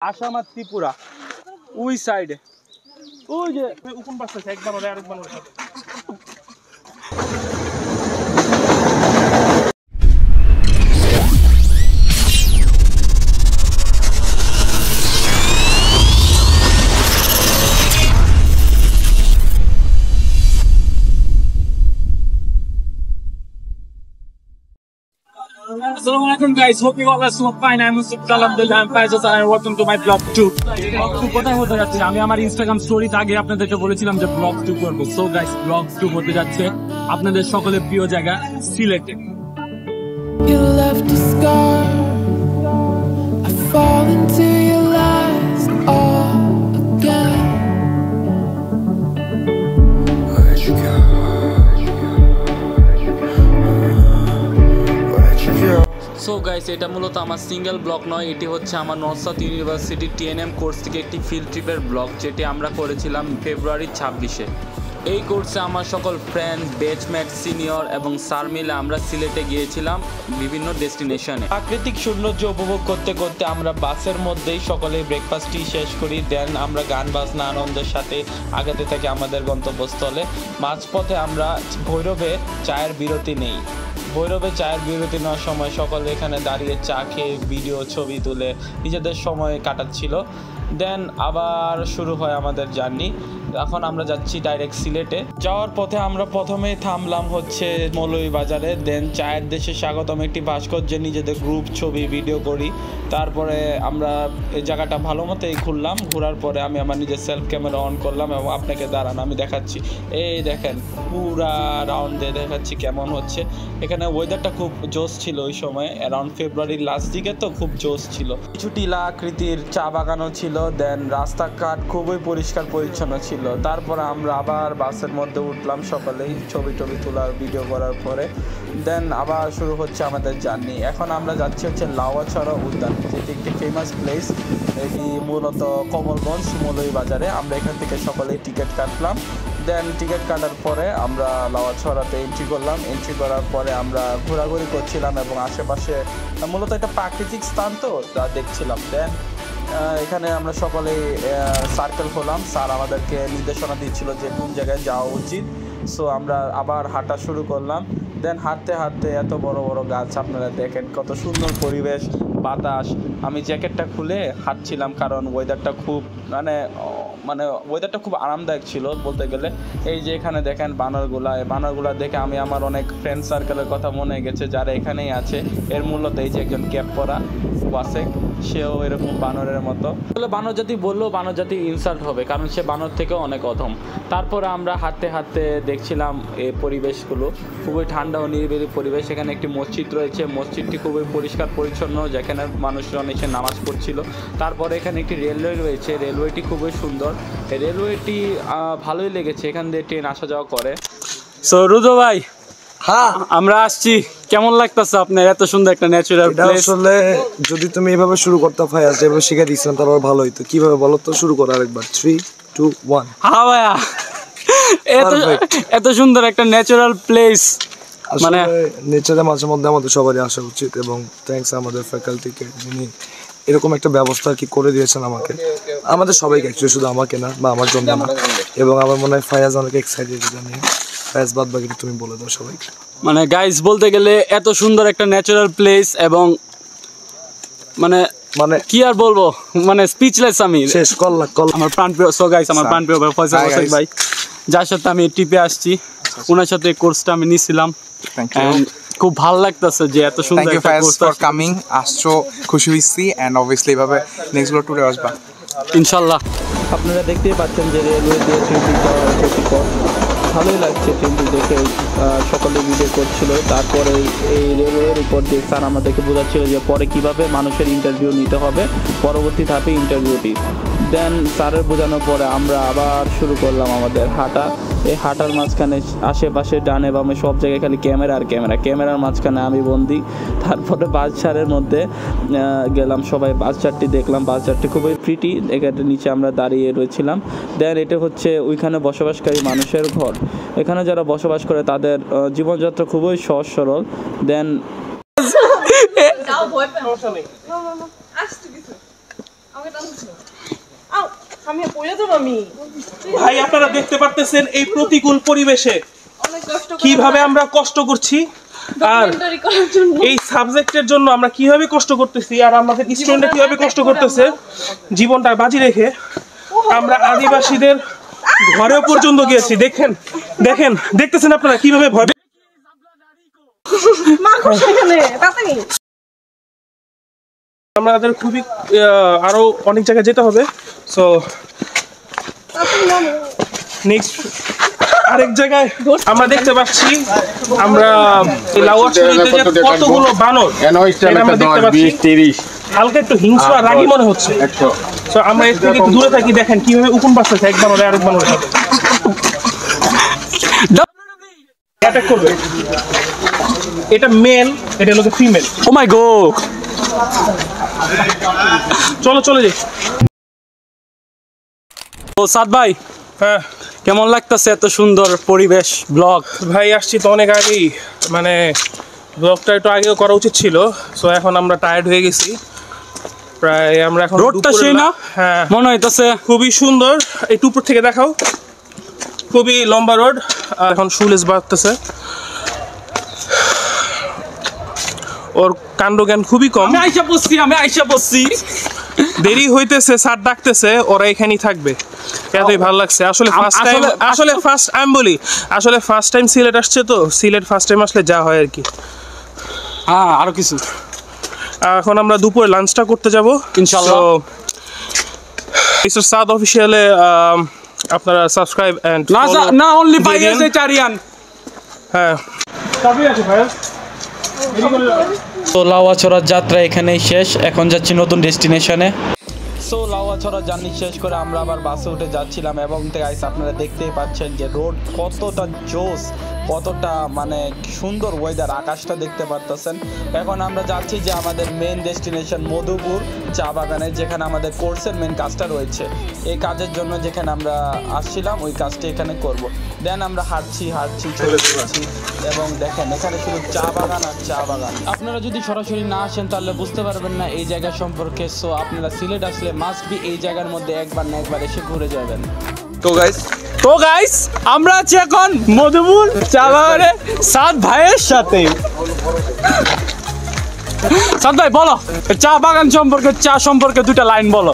আসাম আর ত্রিপুরা ওই সাইডে ওই যে কোন পাশে একবার ওরে আরেকবার ওরে Assalamualaikum guys, hope you all are so fine. I'm Mr. Alhamdulillah, I'm Faisal and welcome to my vlog 2. কোথায় হতে যাচ্ছে? আমি আমার ইনস্টাগ্রাম স্টোরিতে আগে আপনাদেরকে বলেছিলাম যে vlog 2 করব। So guys, vlog 2 হতে যাচ্ছে আপনাদের সকলের প্রিয় জায়গা সিলেটে। You left a scar. I fall into your lies all again. Where'd you go? So guys, এটা মূলত আমার সিঙ্গেল ব্লগ নয়, এটি হচ্ছে আমার north south university TNM course থেকে একটি ফিল্ড ট্রিপের ব্লগ, যেটি আমরা করেছিলাম ফেব্রুয়ারি 26-এ। এই কোর্সে আমার সকল ফ্রেন্ড, বেচমেট, সিনিয়র এবং স্যার মিলে আমরা সিলেটে গিয়েছিলাম বিভিন্ন ডেস্টিনেশনে। প্রাকৃতিক সৌন্দর্য উপভোগ করতে করতে আমরা বাসের মধ্যেই সকলে ব্রেকফাস্টটি শেষ করি। দেন আমরা গান বাজনা আনন্দের সাথে আগাতে থাকি আমাদের গন্তব্যস্থলে। মাঝপথে আমরা ভৈরবে চায়ের বিরতি নেই। ভৈরবে চায়ের বিরতি নেওয়ার সময় সকলে এখানে দাঁড়িয়ে চা খেয়ে ভিডিও ছবি তুলে নিজেদের সময় কাটাচ্ছিল। দেন আবার শুরু হয় আমাদের জার্নি। এখন আমরা যাচ্ছি ডাইরেক্ট সিলেটে। যাওয়ার পথে আমরা প্রথমেই থামলাম হচ্ছে মৌলভীবাজারে। দেন চায়ের দেশে স্বাগতম একটি ভাস্কর্যে নিজেদের গ্রুপ ছবি ভিডিও করি। তারপরে আমরা এই জায়গাটা ভালো মতোই ঘুরলাম। ঘোরার পরে আমি আমার নিজের সেলফ ক্যামেরা অন করলাম এবং আপনাকে দাঁড়ান আমি দেখাচ্ছি। এই দেখেন পুরা রাউন্ড দিয়ে দেখাচ্ছি কেমন হচ্ছে। এখানে ওয়েদারটা খুব জোস ছিল ওই সময়, অ্যারাউন্ড ফেব্রুয়ারির লাস্ট দিকে, তো খুব জোস ছিল। কিছু টিলা আকৃতির চা বাগানও ছিল। দেন রাস্তাঘাট খুবই পরিষ্কার পরিচ্ছন্ন ছিল। তারপরে আমরা আবার বাসের মধ্যে উঠলাম সকলেই ছবি তোলার ভিডিও করার পরে। দেন আবার শুরু হচ্ছে আমাদের জার্নি। এখন আমরা যাচ্ছি হচ্ছে লাউয়াছড়া উদ্যান, যেটি একটি ফেমাস প্লেস। এটি মূলত কমলগঞ্জ মৌলভীবাজারে। আমরা এখান থেকে সকলেই টিকিট কাটলাম। দেন টিকিট কাটার পরে আমরা লাউয়াছড়াতে এন্ট্রি করলাম। এন্ট্রি করার পরে আমরা ঘোরাঘুরি করছিলাম এবং আশেপাশে মূলত একটা প্রাকৃতিক স্থান তো তা দেখছিলাম। দেন এখানে আমরা সকলেই সার্কেল হলাম। স্যার আমাদেরকে নির্দেশনা দিচ্ছিল যে কোন জায়গায় যাওয়া উচিত। সো আমরা আবার হাঁটা শুরু করলাম। দেন হাঁটতে হাঁটতে এত বড় বড় গাছ আপনারা দেখেন, কত সুন্দর পরিবেশ, বাতাস। আমি জ্যাকেটটা খুলে হাঁটছিলাম কারণ ওয়েদারটা খুব মানে ওয়েদারটা খুব আরামদায়ক ছিল বলতে গেলে। এই যে এখানে দেখেন বানরগুলা, এই বানরগুলা দেখে আমি আমার অনেক ফ্রেন্ড সার্কেলের কথা মনে গেছে যারা এখানেই আছে। এর মূলত এই যে একজন ক্যাপ পরা ওয়াসেক, সেও এরকম বানরের মতো। আসলে বানর জাতি বললেও বানর জাতি ইনসাল্ট হবে, কারণ সে বানর থেকে অনেক অধম। তারপরে আমরা হাঁটতে হাঁটতে দেখছিলাম এই পরিবেশগুলো, খুবই ঠান্ডা ও নিরিবিলি পরিবেশ। এখানে একটি মসজিদ রয়েছে, মসজিদটি খুবই পরিষ্কার পরিচ্ছন্ন, যেখানে মানুষজন এসে নামাজ পড়ছিল। তারপরে এখানে একটি রেলওয়ে রয়েছে, রেলওয়েটি খুবই সুন্দর। রেলওয়েটি ভালোই লেগেছে, এখান দিয়ে ট্রেন আসা যাওয়া করে। সো রুজো ভাই, হ্যাঁ আমরা আসছি, কেমন লাগতেছে আপনার এত সুন্দর একটা ন্যাচারাল প্লেস? আসলে যদি তুমি এভাবে শুরু করতে ফায়াজ যেভাবে শিখে দিয়েছিলাম তাহলে ভালো হতো। কিভাবে বলো তো, শুরু করো আরেকবার। 3, 2, 1। হ্যাঁ ভাইয়া, এত সুন্দর একটা ন্যাচারাল প্লেস, মানে নেচারের মাঝে মধ্যে আমাদের সবারই আসা উচিত। এবং থ্যাঙ্কস আমাদের ফ্যাকাল্টিকে, যিনি এরকম একটা ব্যবস্থা আর কি করে দিয়েছেন আমাকে, আমাদের সবাইকে, অ্যাকচুয়ালি শুধু আমাকে না বা আমার জন্য না। এবং আমার মনে হয় ফায়াজ অনেক এক্সাইটেড জানি। ফায়াজ বাদ বাকি তুমি বলে দাও সবাইকে। মানে গাইস বলতে গেলে এত সুন্দর একটা ন্যাচারাল প্লেস এবং মানে কি আর বলবো, মানে স্পিচলেস আমি। শেষ কল্লাক আমার প্রাণপ্রিয়, সো গাইস আমার প্রাণপ্রিয় ভাই ফয়সাল হোসেন ভাই, যার সাথে আমি ট্রিপে আসছি, ওনার সাথে কোর্সটা আমি নিছিলাম। খুব ভালো লাগতেছে যে এত সুন্দর একটা কোর্স ফর কামিং আসছো, খুশি হইছি। এন্ড অবভিয়াসলি ভাবে নেক্সট ব্লগ টুডে আসবা ইনশাআল্লাহ। আপনারা দেখতেই পাচ্ছেন যে রেলওয়ে দিয়ে ট্রেনটি যাওয়ার ক্ষতিকর, ভালোই লাগছে ট্রেনটি দেখে, সকলে ভিডিও করছিল। তারপরে এই রেলওয়ের উপর দিয়ে স্যার আমাদেরকে বোঝাচ্ছিল যে পরে কিভাবে মানুষের ইন্টারভিউ নিতে হবে, পরবর্তী ধাপে ইন্টারভিউটি। দেন স্যারের বোঝানোর পরে আমরা আবার শুরু করলাম আমাদের হাঁটা। এই হাঁটার মাঝখানে আশেপাশে ডানে বামে সব জায়গায় খালি ক্যামেরা আর ক্যামেরা, ক্যামেরার মাঝখানে আমি বন্দি। তারপরে বাসচারের মধ্যে গেলাম, সবাই বাসচারটি দেখলাম, বাসচারটি খুবই প্রিটি। এখানে নিচে আমরা দাঁড়িয়ে রয়েছিলাম। দেন এটা হচ্ছে ওইখানে বসবাসকারী মানুষের ঘর। এখানে যারা বসবাস করে তাদের জীবনযাত্রা খুবই সহজ সরল। দেন ভাই আপনারা দেখতে পারতেছেন এই প্রতিকূল পরিবেশে কিভাবে আমরা কষ্ট করছি আর এই সাবজেক্টের জন্য আমরা কিভাবে কষ্ট করতেছি আর আমাদের স্টুডেন্টরা কিভাবে কষ্ট করতেছে জীবনটা বাজি রেখে আমরা আদিবাসীদের ঘরে পর্যন্ত গিয়েছি। দেখেন দেখেন দেখতেছেন আপনারা কিভাবে ভয় আমাদের খুবই আরো অনেক জায়গায় যেতে হবে। সো নেক্সট আরেক জায়গায় আমরা দেখতে পাচ্ছি আমরা লাউয়াছড়িতে যে কতগুলো বানর আমরা দেখতে পাচ্ছি হালকা একটু হিংস্র আর রাগী মনে হচ্ছে। তো আমরা এর থেকে একটু দূরে থাকি। দেখেন কিভাবে উকুন পাচ্ছে এক বানরে আরেক বানরে অ্যাটাক করবে। এটা মেল, এটা হলো ফিমেল। ও মাই গড, চলো চলে যাই। ও সাদ ভাই, হ্যাঁ কেমন লাগতেছে এত সুন্দর পরিবেশ ব্লগ? ভাই আসছি তো অনেক আগেই, মানে ব্লগটা একটু আগেও করা উচিত ছিল। সো এখন আমরা টায়ার্ড হয়ে গেছি প্রায়। আমরা এখন রোডটা সেই না? হ্যাঁ মনে হইতাছে খুবই সুন্দর। একটু উপর থেকে দেখাও, খুবই লম্বা রোড। আর এখন শুলেস বাড়তেছে, ওর কাণ্ডজ্ঞান খুবই কম। আমি আইসা বসছি দেরি হইতেছে, স্যার ডাকতেছে, ওরা এখানেই থাকবে। এতই ভালো লাগছে আসলে। ফার্স্ট টাইম আসলে আমি বলি আসলে ফার্স্ট টাইম সিলেট আসছে তো, সিলেট ফার্স্ট টাইম আসলে যা হয় আর কি। হ্যাঁ আরো কিছু। এখন আমরা দুপুরে লাঞ্চটা করতে যাব ইনশাআল্লাহ। মিস্টার সাদ অফিশিয়ালে আপনারা সাবস্ক্রাইব এন্ড না অনলি ভেজিটেরিয়ান। হ্যাঁ সবই আছে ভাই। তো লাউয়াছড়ার যাত্রা এখানেই শেষ। এখন যাচ্ছি নতুন ডেস্টিনেশনে। সো লাউয়াছড়া জার্নি শেষ করে আমরা আবার বাসে উঠে যাচ্ছিলাম এবং গাইস আপনারা দেখতেই পাচ্ছেন যে রোড কতটা জোস, কতটা মানে সুন্দর ওয়েদার, আকাশটা দেখতে পারতেছেন। এখন আমরা যাচ্ছি যে আমাদের মেন ডেস্টিনেশন মধুপুর চা বাগানে, যেখানে আমাদের কোর্সের মেন কাজটা রয়েছে। এই কাজের জন্য যেখানে আমরা আসছিলাম ওই কাজটা এখানে করব। দেন আমরা হাঁটছি চলে যাচ্ছি এবং দেখেন এখানে শুধু চা বাগান আর চা বাগান। আপনারা যদি সরাসরি না আসেন তাহলে বুঝতে পারবেন না এই জায়গা সম্পর্কে। সো আপনারা সিলেট আসলে মাস্ট বি এই জায়গার মধ্যে একবার না একবার এসে ঘুরে যাবেন। তো গাইস আমরা আছি এখন মধুপুর চা বাগানে সাদ ভাইয়ের সাথে। সাদ ভাই বলো চা বাগান সম্পর্কে, চা সম্পর্কে দুটা লাইন বলো।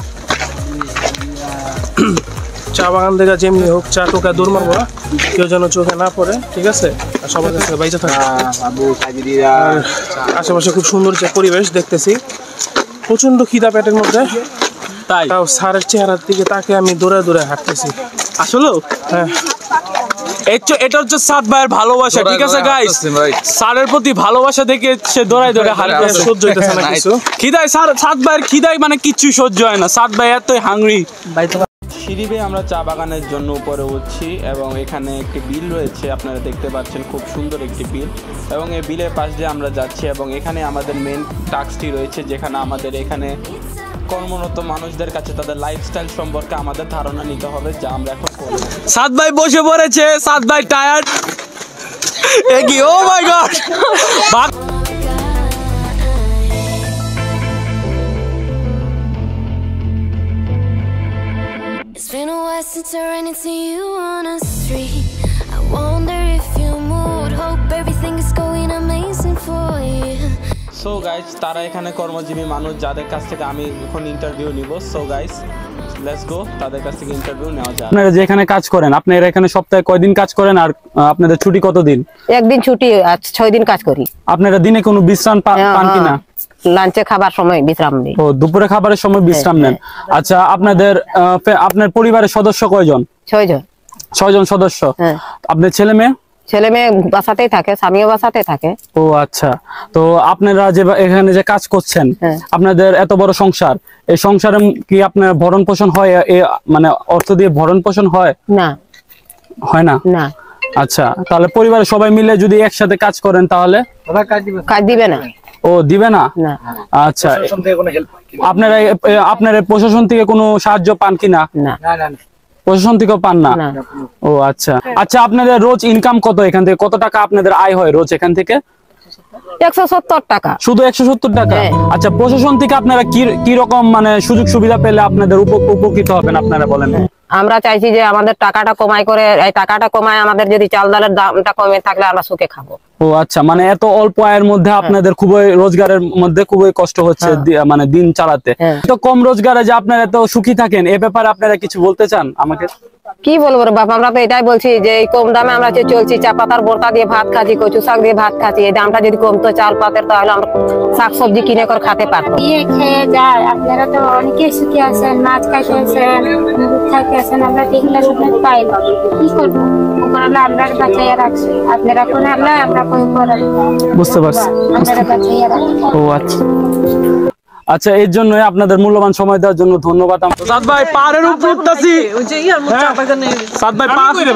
চা বাগান থেকে যেমনি হোক চা টোকা দৌড় মারবো না, কেউ যেন চোখে না পড়ে, ঠিক আছে? আর সবার কাছে বাইচে থাকে। আর আশেপাশে খুব সুন্দর যে পরিবেশ দেখতেছি, প্রচন্ড খিদা পেটের মধ্যে, তাই তাও স্যারের চেহারার দিকে তাকে আমি দৌড়ে দৌড়ে হাঁটতেছি। আসলে হ্যাঁ এটা হচ্ছে সাদ ভাইয়ের ভালোবাসা, ঠিক আছে গাইস? স্যারের প্রতি ভালোবাসা দেখে সে দৌড়ায় হাঁটতেছে। সহ্য হইতেছে না কিছু। খিদায় সাদ ভাইয়ের খিদায় মানে কিচ্ছু সহ্য হয় না। সাদ ভাই এতই হাংরি। সিঁড়ি বেয়ে আমরা চা বাগানের জন্য উপরে উঠছি এবং এখানে একটি বিল রয়েছে, আপনারা দেখতে পাচ্ছেন খুব সুন্দর একটি বিল এবং এই বিলের পাশ দিয়ে আমরা যাচ্ছি এবং এখানে আমাদের মেন টাস্কটি রয়েছে, যেখানে আমাদের এখানে কর্মরত মানুষদের কাছে তাদের লাইফস্টাইল সম্পর্কে আমাদের ধারণা নিতে হবে, যা আমরা এখন করব। সাদ ভাই বসে পড়েছে, সাদ ভাই টায়ার্ড। কি ও my god! It's been a while since I ran into you on the street. I wonder if you moved. Hope everything is going amazing for you. So guys তারা এখানে কর্মজীবী মানুষ যাদের কাছ থেকে আমি এখন ইন্টারভিউ নিব। সো গাইস লেটস গো, তাদের কাছ থেকে ইন্টারভিউ নেওয়া যাক। আপনারা যেখানে কাজ করেন, আপনারা এখানে সপ্তাহে কয়দিন কাজ করেন আর আপনাদের ছুটি কতদিন? একদিন ছুটি, 6 দিন কাজ করি। আপনারা দিনে কোনো বিশ্রাম পান কিনা? লাঞ্চে খাবার সময় বিশ্রাম নেই। ও দুপুরে খাবারের সময় বিশ্রাম নেন। আচ্ছা আপনার পরিবারের সদস্য কয়জন? 6 জন। 6 জন সদস্য। আপনার ছেলে মেয়ে বাসাতেই থাকে, স্বামীও বাসাতে থাকে। ও আচ্ছা। তো আপনারা যে এখানে যে কাজ করছেন, আপনাদের এত বড় সংসার, এই সংসারে কি আপনার ভরণ পোষণ হয়? মানে অর্থ দিয়ে ভরণ পোষণ হয়? না, হয় না। না। আচ্ছা, তাহলে পরিবারের সবাই মিলে যদি একসাথে কাজ করেন তাহলে কাজ দিবে না? ও দিবে না। না। আচ্ছা, আপনারা প্রশাসন থেকে কোনো সাহায্য পান কিনা? না। প্রশাসন থেকেও পান না? ও আচ্ছা। আচ্ছা, আপনাদের রোজ ইনকাম কত? এখান থেকে কত টাকা আপনাদের আয় হয় রোজ এখান থেকে? 170 টাকা। শুধু 170 টাকা? হ্যাঁ। আচ্ছা, প্রশাসন থেকে আপনারা কি রকম মানে সুযোগ সুবিধা পেলে আপনাদের উপকৃত হবেন আপনারা বলেন? আমরা চাইছি যে আমাদের টাকাটা কমায় আমাদের যদি চাল ডালের দামটা কমে থাকলে আমরা সুখে খাবো। ও আচ্ছা, মানে এত অল্প আয়ের মধ্যে আপনাদের খুবই রোজগারের মধ্যে খুবই কষ্ট হচ্ছে মানে দিন চালাতে। তো কম রোজগারে যে আপনারা এত সুখী থাকেন, এ ব্যাপারে আপনারা কিছু বলতে চান আমাকে? কি বলবো রে বাপ, আমরা তো এটাই বলছি যে এই কম দামে আমরা যে চলছি, চা পাতার ভর্তা দিয়ে ভাত খাচ্ছি, কচু শাক দিয়ে ভাত খাচ্ছি, এই দামটা যদি কমতো চাল পাতের তাহলে আমরা শাকসবজি কিনে করে খেতে পারতাম। খেয়ে যায়, আপনারা তো অনেকে সুখে আছেন, মাছ খাইতেছেন, খাইতেছেন, আমরা এগুলো সব পাই না, কি করবো? আমরা বাঁচাইয়া রাখছি, আপনারা কোন আল্লাহ আমরা কোন করেন, বুঝতে পারছি। আপনারা বাঁচাইয়া রাখছি। ও আচ্ছা আচ্ছা, এর জন্য আপনাদের মূল্যবান সময় দেওয়ার জন্য ধন্যবাদ। সাদ ভাই পাহাড়ের উপর উঠতেছি। সাদ ভাই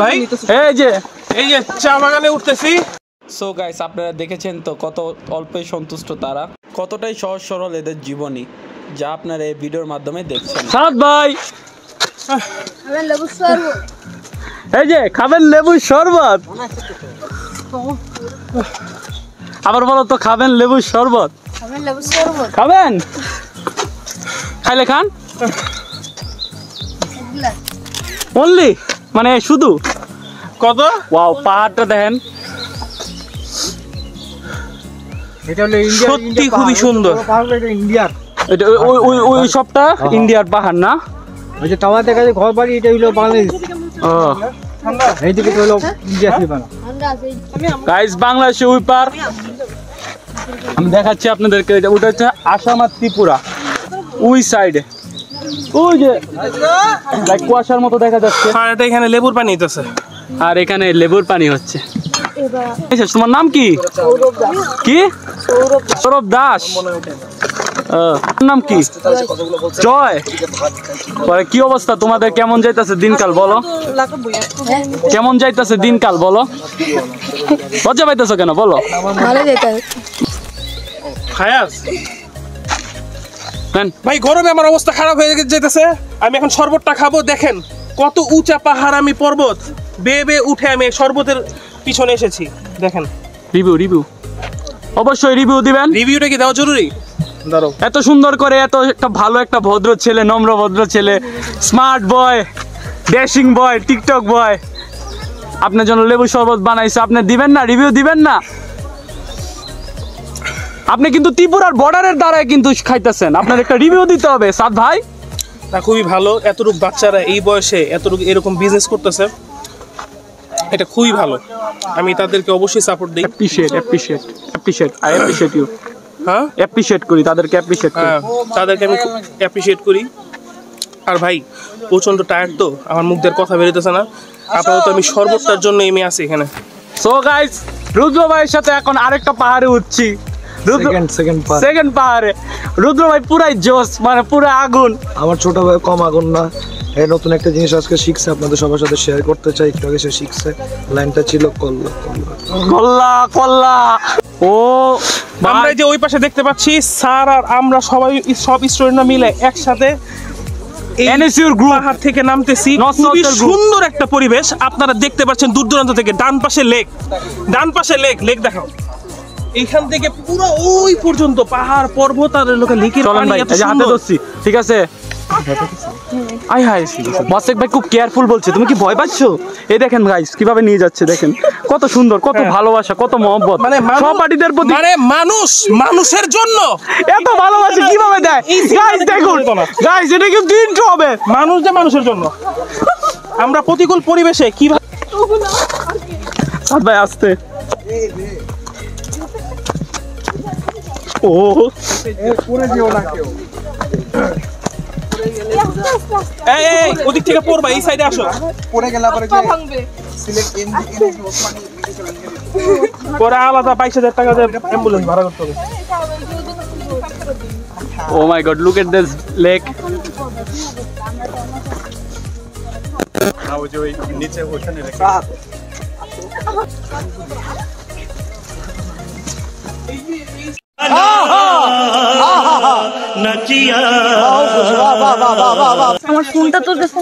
ভাই এই যে চা বাগানে উঠতেছি। সো গাইস, আপনারা দেখেছেন তো কত অল্পে সন্তুষ্ট তারা, কতটাই সহজ সরল এদের জীবনী, যা আপনারা এই ভিডিওর মাধ্যমে দেখছেন। সাদ ভাই এই যে খাবেন লেবুর শরবত? আবার বলো তো, খাবেন লেবুর শরবত? খাবেন? খাইলে খান অনলি, মানে শুধু কত? ওয়াও, পাহাড়টা দেখেন, সত্যি খুবই সুন্দর। এটা ওই সবটা ইন্ডিয়ার পাহাড় না? ওই যে টাওয়ার দেখা যায় ঘর বাড়ি, এটা হইলো বাংলাদেশ। ও এইদিকে তো হলো ইন্ডিয়া সীমানা। গাইস, বাংলাদেশে ওই পার আমি দেখাচ্ছি আপনাদেরকে, ওটা হচ্ছে আসাম আর ত্রিপুরা, ওই সাইডে ওই যে লাইক কুয়াশার মতো দেখা যাচ্ছে। আর এটা এখানে লেবুর পানি হইতেছে, আর এখানে লেবুর পানি হচ্ছে। তোমার নাম কি? কি? সৌরভ দাস। নাম কি? জয়। পরে কি অবস্থা তোমাদের, কেমন যাইতেছে দিনকাল বলো? কেমন যাইতেছে দিনকাল বলো? লজ্জা পাইতেছো কেন বলো? ভাই গরমে আমার অবস্থা খারাপ হয়ে যেতেছে, আমি এখন শরবতটা খাবো। দেখেন কত উঁচা পাহাড়, আমি পর্বত বেয়ে বেয়ে উঠে আমি শরবতের পিছনে এসেছি। দেখেন রিভিউ অবশ্যই রিভিউ দিবেন। রিভিউটা কি দেওয়া জরুরি? দাঁড়াও, এত সুন্দর করে, এত একটা ভালো একটা ভদ্র ছেলে, নম্র ভদ্র ছেলে, স্মার্ট বয়, ড্যাশিং বয়, টিকটক বয় আপনার জন্য লেবু শরবত বানাইছে, আপনি দিবেন না? রিভিউ দিবেন না? আপনি কিন্তু ত্রিপুরার বর্ডারের দ্বারাই কিন্তু খাইতেছেন, আপনার একটা রিভিউ দিতে হবে সাদ ভাই। তা খুবই ভালো, এতটুকু বাচ্চারা এই বয়সে এতটুকু এরকম বিজনেস করতেছে, এটা খুবই ভালো। আমি তাদেরকে অবশ্যই সাপোর্ট দিই, আই অ্যাপ্রিশিয়েট ইউ। হ্যাঁ, অ্যাপ্রিশিয়েট করি তাদেরকে, অ্যাপ্রিশিয়েট করি, তাদেরকে আমি অ্যাপ্রিশিয়েট করি। আর ভাই প্রচন্ড টায়ার্ড তো, আমার মুখ দিয়ে কথা বেরোতেছে না, আপাতত আমি শরবতটার জন্য এমে আছি এখানে। সো গাইস, রুদ্র ভাইয়ের সাথে এখন আরেকটা পাহাড়ে উঠছি, সেকেন্ড পাহাড়ে। রুদ্র ভাই পুরাই জোশ, মানে পুরা আগুন। আমার ছোট ভাই কম আগুন না, এই নতুন একটা জিনিস আজকে শিখছে, আপনাদের সবার সাথে শেয়ার করতে চাই। একটু আগে সে শিখছে, লাইনটা ছিল কল্লা কল্লা কল্লা। ও আমরা যে ওই পাশে দেখতে পাচ্ছি স্যার আর আমরা সবাই, সব স্টুডেন্টরা মিলে একসাথে এনএসইউর গ্রুপ পাহাড় থেকে নামতেছি। খুবই সুন্দর একটা পরিবেশ, আপনারা দেখতে পাচ্ছেন দূর দূরান্ত থেকে। ডান পাশে লেক, লেক দেখাও, এইখান থেকে পুরো ওই পর্যন্ত পাহাড় পর্বত আর লেকের পানি এত সুন্দর। ঠিক আছে, আই হাই বাসেক ভাই খুব কেয়ারফুল বলছে, তুমি কি ভয় পাচ্ছ? এই দেখেন গাইস কিভাবে নিয়ে যাচ্ছে, দেখেন কত সুন্দর, কত ভালোবাসা, কত মহব্বত, মানে সহপাঠীদের প্রতি, মানে মানুষের জন্য এত ভালোবাসা কিভাবে দেয় গাইস। দেখুন গাইস, এটা কিন্তু ইন্ট্রো হবে, মানুষ যে মানুষের জন্য। আমরা প্রতিকূল পরিবেশে কিভাবে, সাদ ভাই আসতে, ও পুরো যেও না কেউ, এই ওদিক থেকে পড়বা, এই সাইডে আসো। পড়ে গেলে পরে যে সিলেক্ট পরে আলাদা 22,000 টাকা দিয়ে অ্যাম্বুলেন্স ভাড়া করতে হবে। Oh my god, look at this lake. যে ওই নিচে ওখানে রেখে আমার ফোনটা তো দেখো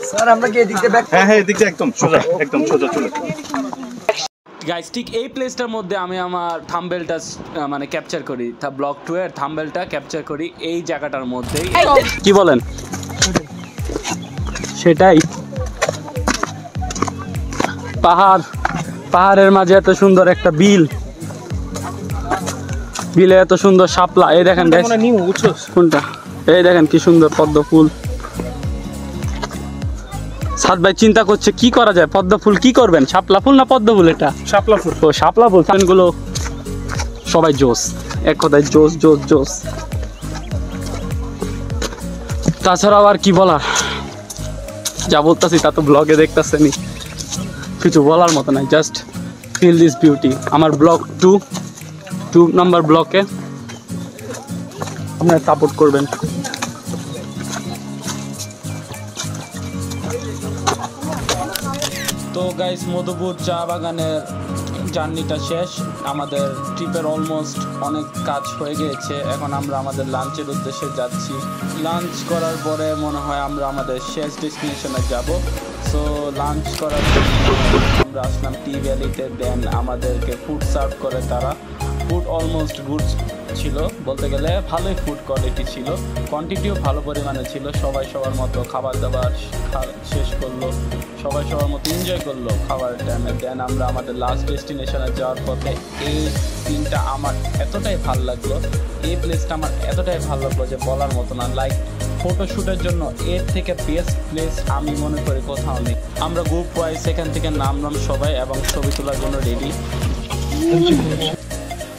স্যার, আমরা কি এদিক দিয়ে ব্যাক? হ্যাঁ এদিক দিয়ে একদম সোজা চলে। গাইস ঠিক এই প্লেসটার মধ্যে আমি আমার থাম্বনেলটা মানে ক্যাপচার করি, ব্লগ 2 এর থাম্বনেলটা ক্যাপচার করি এই জায়গাটার মধ্যেই। কি বলেন? সেটাই, পাহাড়ের মাঝে এত সুন্দর একটা বিল, বিলে এত সুন্দর শাপলা। এই দেখেন গাইস, কোনটা? এই দেখেন কি সুন্দর পদ্ম ফুল। সাদ ভাই চিন্তা করছে কি করা যায়, পদ্ম ফুল কি করবেন? শাপলা ফুল না পদ্ম ফুল? এটা শাপলা ফুল। ও শাপলা ফুল। গুলো সবাই জোস, এক কথায় জোস জোস জোস। তাছাড়াও আর কি বলার, যা বলতেছি তা তো ব্লগে দেখতেছেনি, কিছু বলার মতো নাই। Just feel this beauty. আমার ব্লগ 2 নম্বর ব্লকে আপনারা সাপোর্ট করবেন। তো গাইস মধুপুর চা বাগানের জার্নিটা শেষ, আমাদের ট্রিপের অলমোস্ট অনেক কাজ হয়ে গিয়েছে। এখন আমরা আমাদের লাঞ্চের উদ্দেশ্যে যাচ্ছি। লাঞ্চ করার পরে মনে হয় আমরা আমাদের শেষ ডেস্টিনেশনে যাব। সো লাঞ্চ করার জন্য আমরা আসলাম টি ভ্যালিতে। দেন আমাদেরকে ফুড সার্ভ করে তারা। ফুড অলমোস্ট গুড ছিল, বলতে গেলে ভালোই ফুড কোয়ালিটি ছিল, কোয়ান্টিটিও ভালো পরিমাণে ছিল। সবাই সবার মতো খাবার দাবার শেষ করলো, সবাই সবার মতো এনজয় করলো খাবার টাইমে। দেন আমরা আমাদের লাস্ট ডেস্টিনেশনে যাওয়ার পথে এই সিনটা আমার এতটাই ভালো লাগলো, এই প্লেসটা আমার এতটাই ভালো লাগলো যে বলার মতো না। লাইক ফটোশ্যুটের জন্য এর থেকে বেস্ট প্লেস আমি মনে করি কোথাও নেই। আমরা গ্রুপ ওয়াইজ সেখান থেকে নামলাম সবাই এবং ছবি তোলার জন্য রেডি।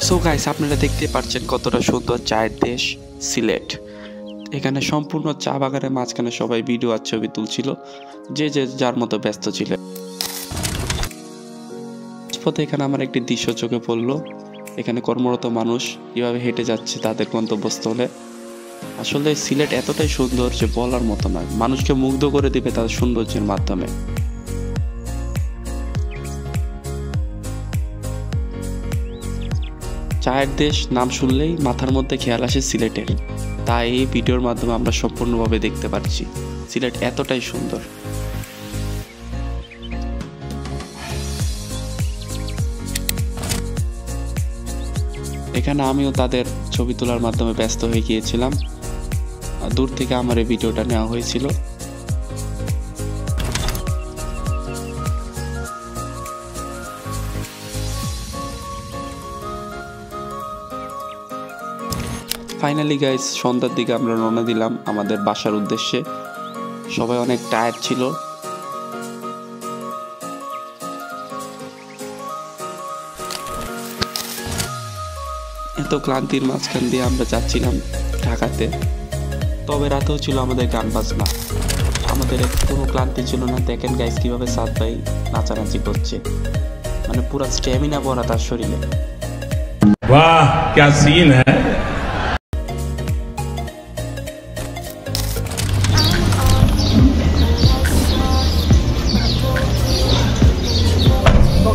সো গাইস, আপনারা দেখতে পাচ্ছেন কতটা সুন্দর চায়ের দেশ সিলেট। এখানে সম্পূর্ণ চা বাগানের মাঝখানে সবাই ভিডিও আর ছবি তুলছিল, যে যার মতো ব্যস্ত ছিল। পথে এখানে আমার একটি দৃশ্য চোখে পড়লো, এখানে কর্মরত মানুষ কীভাবে হেঁটে যাচ্ছে তাদের গন্তব্যস্থলে। আসলে সিলেট এতটাই সুন্দর যে বলার মতো নয়, মানুষকে মুগ্ধ করে দিবে তাদের সৌন্দর্যের মাধ্যমে। চায়ের দেশ নাম শুনলেই মাথার মধ্যে খেয়াল আসে সিলেটের, তাই এই ভিডিওর মাধ্যমে আমরা সম্পূর্ণভাবে দেখতে পাচ্ছি সিলেট এতটাই সুন্দর। এখানে আমিও তাদের ছবি তোলার মাধ্যমে ব্যস্ত হয়ে গিয়েছিলাম। দূর থেকে আমার এই ভিডিওটা নেওয়া হয়েছিল। ফাইনালি গাইস, সন্ধ্যার দিকে আমরা রওনা দিলাম আমাদের বাসার উদ্দেশ্যে। সবাই অনেক টায়ার্ড ছিল। এত ক্লান্তির মাঝখান দিয়ে আমরা যাচ্ছিলাম ঢাকাতে। তবে রাতেও ছিল আমাদের গান বাজনা, আমাদের কোনো ক্লান্তি ছিল না। দেখেন গাইস কিভাবে সাদ ভাই নাচানাচি করছে, মানে পুরো স্ট্যামিনা ভরা তার শরীরে। वाह क्या सीन है।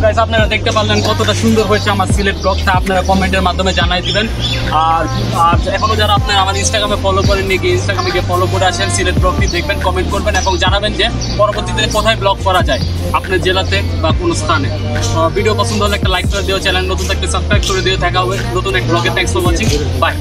গাইস আপনারা দেখতে পারলেন কতটা সুন্দর হয়েছে আমার সিলেট ব্লগটা, আপনারা কমেন্টের মাধ্যমে জানাই দিবেন। আর এখনো যারা আপনারা আমার ইনস্টাগ্রামে ফলো করেননি, গিয়ে ইনস্টাগ্রামে গিয়ে ফলো করে আসেন, সিলেট ব্লগটি দেখবেন, কমেন্ট করবেন এবং জানাবেন যে পরবর্তীতে কোথায় ব্লগ করা যায় আপনার জেলাতে বা কোনো স্থানে। ভিডিও পছন্দ হলে একটা লাইক করে দিও, চ্যানেল নতুন থাকলে সাবস্ক্রাইব করে দিও। দেখা হবে নতুন এক ব্লগে। Thanks for watching, by.